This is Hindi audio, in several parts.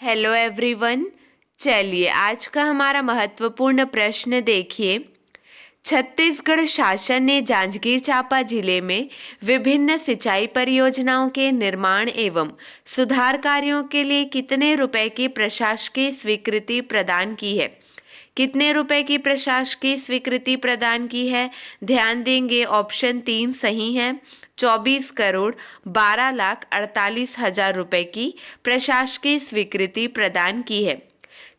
Hello everyone. चलिए आज का हमारा महत्वपूर्ण प्रश्न देखिए। छत्तीसगढ़ शासन ने जांजगीर चांपा जिले में विभिन्न सिंचाई परियोजनाओं के निर्माण एवं सुधार कार्यों के लिए कितने रुपए की प्रशासकीय स्वीकृति प्रदान की है? कितने रुपए की प्रशासकीय स्वीकृति प्रदान की है? ध्यान देंगे, ऑप्शन 3 सही है। 24,12,48,000 रुपए की प्रशासकीय स्वीकृति प्रदान की है।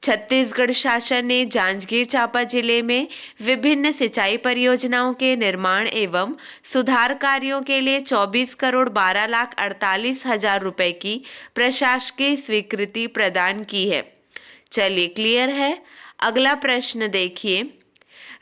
छत्तीसगढ़ शासन ने जांजगीर चांपा जिले में विभिन्न सिंचाई परियोजनाओं के निर्माण एवं सुधार कार्यों के लिए 24,12,48,000 रुपए की प्रशासकीय स्वीकृति प्रदान की है। चलिए, क्लियर है। अगला प्रश्न देखिए।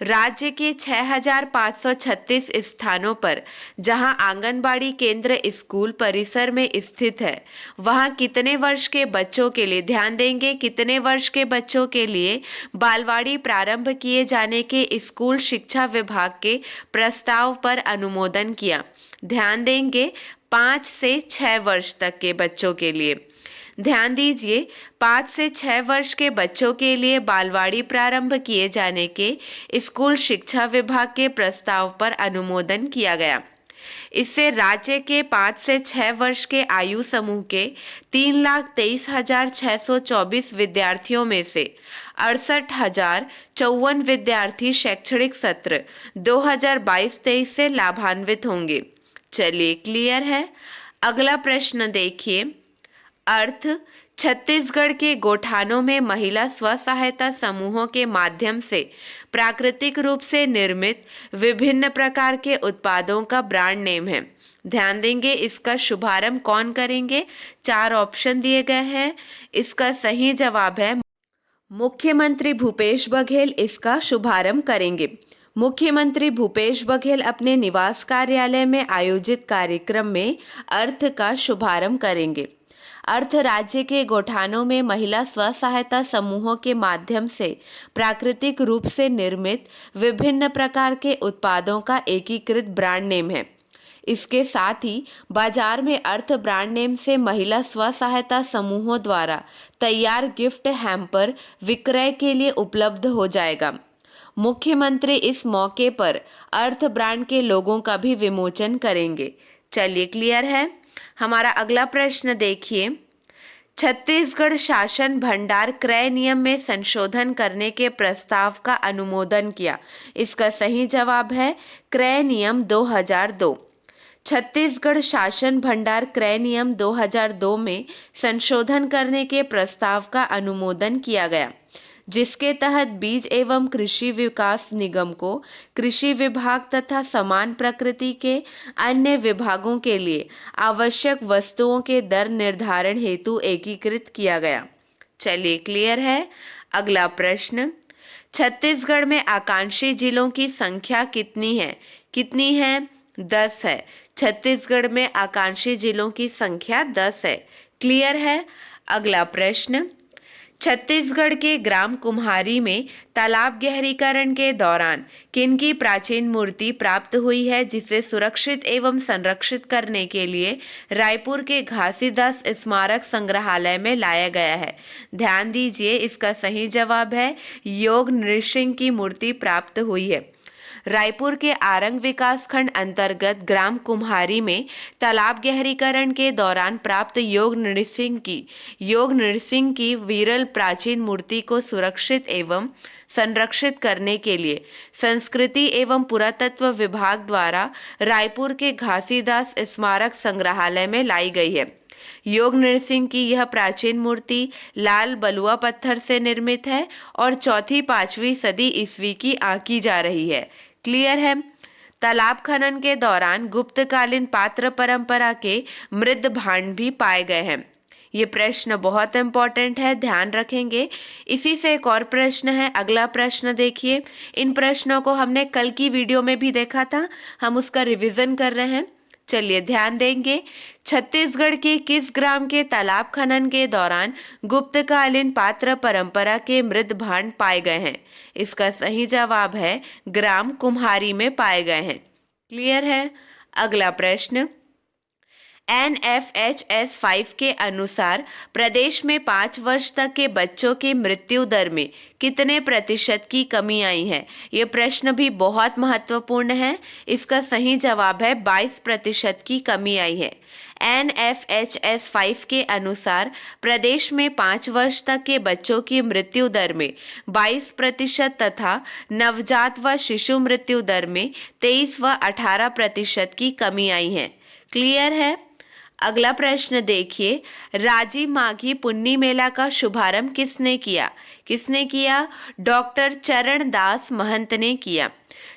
राज्य के 6,536 स्थानों पर जहां आंगनबाड़ी केंद्र स्कूल परिसर में स्थित है, वहां कितने वर्ष के बच्चों के लिए, ध्यान देंगे, कितने वर्ष के बच्चों के लिए बालवाड़ी प्रारंभ किए जाने के स्कूल शिक्षा विभाग के प्रस्ताव पर अनुमोदन किया? ध्यान देंगे, 5 से 6 वर्ष तक के बच्चों के लिए। ध्यान दीजिए, 5 से 6 वर्ष के बच्चों के लिए बालवाड़ी प्रारंभ किए जाने के स्कूल शिक्षा विभाग के प्रस्ताव पर अनुमोदन किया गया। इससे राज्य के 5 से 6 वर्ष के आयु समूह के 3,23,624 विद्यार्थियों में से 68,054 विद्यार्थी शैक्षणिक सत्र 2022-23 से लाभान्वित होंगे। चलिए, क्लियर है। अगला प्रश्न देखिए। अर्थ छत्तीसगढ़ के गौठानों में महिला स्व सहायता समूहों के माध्यम से प्राकृतिक रूप से निर्मित विभिन्न प्रकार के उत्पादों का ब्रांड नेम है। ध्यान देंगे, इसका शुभारंभ कौन करेंगे? 4 ऑप्शन दिए गए हैं। इसका सही जवाब है मुख्यमंत्री भूपेश बघेल इसका शुभारंभ करेंगे। मुख्यमंत्री भूपेश बघेल अपने निवास कार्यालय में आयोजित कार्यक्रम में अर्थ का शुभारंभ करेंगे। अर्थ राज्य के गौठानों में महिला स्व सहायता समूहों के माध्यम से प्राकृतिक रूप से निर्मित विभिन्न प्रकार के उत्पादों का एकीकृत ब्रांड नेम है। इसके साथ ही बाजार में अर्थ ब्रांड नेम से महिला स्व सहायता समूहों द्वारा तैयार गिफ्ट हैम्पर विक्रय के लिए उपलब्ध हो जाएगा। मुख्यमंत्री इस मौके पर अर्थ ब्रांड के लोगों का भी विमोचन करेंगे। चलिए, क्लियर है। हमारा अगला प्रश्न देखिए। छत्तीसगढ़ शासन भंडार क्रय नियम में संशोधन करने के प्रस्ताव का अनुमोदन किया। इसका सही जवाब है क्रय नियम 2002। छत्तीसगढ़ शासन भंडार क्रय नियम 2002 में संशोधन करने के प्रस्ताव का अनुमोदन किया गया, जिसके तहत बीज एवं कृषि विकास निगम को कृषि विभाग तथा समान प्रकृति के अन्य विभागों के लिए आवश्यक वस्तुओं के दर निर्धारण हेतु एकीकृत किया गया। चलिए, क्लियर है। अगला प्रश्न। छत्तीसगढ़ में आकांक्षी जिलों की संख्या कितनी है? कितनी है? 10 है। छत्तीसगढ़ में आकांक्षी जिलों की संख्या 10 है। क्लियर है। अगला प्रश्न। छत्तीसगढ़ के ग्राम कुम्हारी में तालाब गहरीकरण के दौरान किनकी प्राचीन मूर्ति प्राप्त हुई है, जिसे सुरक्षित एवं संरक्षित करने के लिए रायपुर के घासीदास स्मारक संग्रहालय में लाया गया है? ध्यान दीजिए, इसका सही जवाब है योग नृसिंह की मूर्ति प्राप्त हुई है। रायपुर के आरंग विकास खंड अंतर्गत ग्राम कुम्हारी में तालाब गहरीकरण के दौरान प्राप्त योग नृसिंह की विरल प्राचीन मूर्ति को सुरक्षित एवं संरक्षित करने के लिए संस्कृति एवं पुरातत्व विभाग द्वारा रायपुर के घासीदास स्मारक संग्रहालय में लाई गई है। योग नृसिंह की यह प्राचीन मूर्ति लाल बलुआ पत्थर से निर्मित है और 4वीं-5वीं सदी ईस्वी की आंकी जा रही है। क्लियर है। तालाब खनन के दौरान गुप्तकालीन पात्र परंपरा के मृद भांड भी पाए गए हैं। ये प्रश्न बहुत इंपॉर्टेंट है, ध्यान रखेंगे। इसी से एक और प्रश्न है। अगला प्रश्न देखिए। इन प्रश्नों को हमने कल की वीडियो में भी देखा था, हम उसका रिवीजन कर रहे हैं। चलिए, ध्यान देंगे। छत्तीसगढ़ के किस ग्राम के तालाब खनन के दौरान गुप्तकालीन पात्र परंपरा के मृद भांड पाए गए हैं? इसका सही जवाब है ग्राम कुम्हारी में पाए गए हैं। क्लियर है। अगला प्रश्न। NFHS 5 के अनुसार प्रदेश में 5 वर्ष तक के बच्चों की मृत्यु दर में कितने प्रतिशत की कमी आई है? ये प्रश्न भी बहुत महत्वपूर्ण है। इसका सही जवाब है 22% की कमी आई है। NFHS 5 के अनुसार प्रदेश में 5 वर्ष तक के बच्चों की मृत्यु दर में 22% तथा नवजात व शिशु मृत्यु दर में 23 व 18% की कमी आई है। क्लियर है? अगला प्रश्न देखिए, राजीव माघी पुन्नी मेला का शुभारंभ किसने किया? किसने किया? डॉक्टर चरण दास महंत ने किया।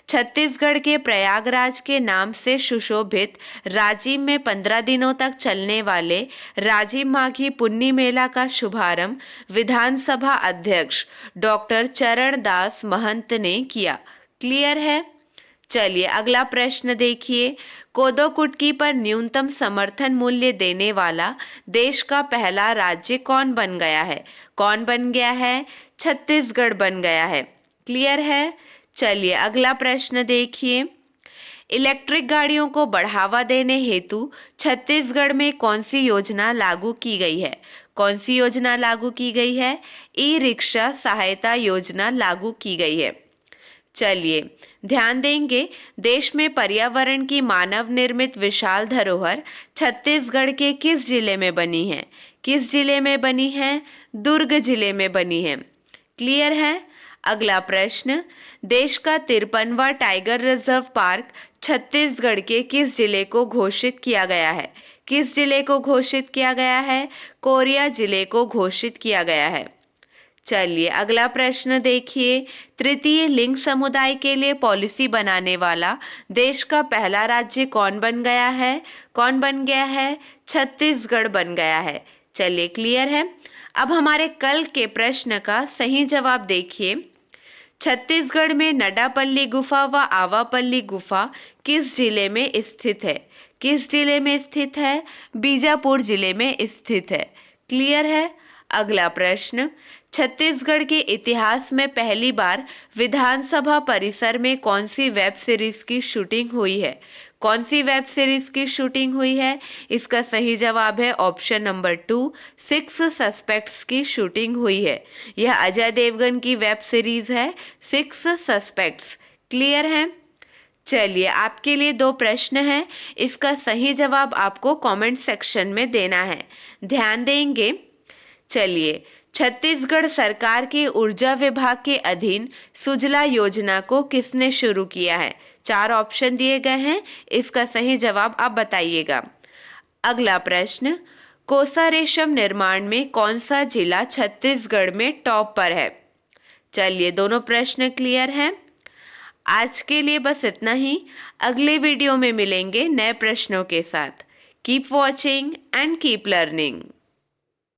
छत्तीसगढ़ के प्रयागराज के नाम से सुशोभित राजिम में 15 दिनों तक चलने वाले राजीव माघी पुन्नी मेला का शुभारंभ विधानसभा अध्यक्ष डॉक्टर चरण दास महंत ने किया। क्लियर है? चलिए अगला प्रश्न देखिए, कोदो कुटकी पर न्यूनतम समर्थन मूल्य देने वाला देश का पहला राज्य कौन बन गया है? कौन बन गया है? छत्तीसगढ़ बन गया है। क्लियर है? चलिए अगला प्रश्न देखिए, इलेक्ट्रिक गाड़ियों को बढ़ावा देने हेतु छत्तीसगढ़ में कौन सी योजना लागू की गई है? कौन सी योजना लागू की गई है? ई रिक्शा सहायता योजना लागू की गई है। चलिए ध्यान देंगे, देश में पर्यावरण की मानव निर्मित विशाल धरोहर छत्तीसगढ़ के किस जिले में बनी है? किस जिले में बनी है? दुर्ग जिले में बनी है। क्लियर है? अगला प्रश्न, देश का 53वां टाइगर रिजर्व पार्क छत्तीसगढ़ के किस जिले को घोषित किया गया है? किस जिले को घोषित किया गया है? कोरिया जिले को घोषित किया गया है। चलिए अगला प्रश्न देखिए, तृतीय लिंग समुदाय के लिए पॉलिसी बनाने वाला देश का पहला राज्य कौन बन गया है? कौन बन गया है? छत्तीसगढ़ बन गया है। चलिए क्लियर है? अब हमारे कल के प्रश्न का सही जवाब देखिए, छत्तीसगढ़ में नडापल्ली गुफा व आवापल्ली गुफा किस जिले में स्थित है? किस जिले में स्थित है? बीजापुर जिले में स्थित है। क्लियर है? अगला प्रश्न, छत्तीसगढ़ के इतिहास में पहली बार विधानसभा परिसर में कौन सी वेब सीरीज की शूटिंग हुई है? कौन सी वेब सीरीज की शूटिंग हुई है? इसका सही जवाब है ऑप्शन नंबर 2, 6 सस्पेक्ट्स की शूटिंग हुई है। यह अजय देवगन की वेब सीरीज है 6 सस्पेक्ट्स। क्लियर है? चलिए आपके लिए 2 प्रश्न हैं, इसका सही जवाब आपको कमेंट सेक्शन में देना है। ध्यान देंगे। चलिए, छत्तीसगढ़ सरकार के ऊर्जा विभाग के अधीन सुजला योजना को किसने शुरू किया है? 4 ऑप्शन दिए गए हैं, इसका सही जवाब आप बताइएगा। अगला प्रश्न, कोसा रेशम निर्माण में कौन सा जिला छत्तीसगढ़ में टॉप पर है? चलिए दोनों प्रश्न क्लियर हैं। आज के लिए बस इतना ही, अगले वीडियो में मिलेंगे नए प्रश्नों के साथ। Keep watching and keep learning.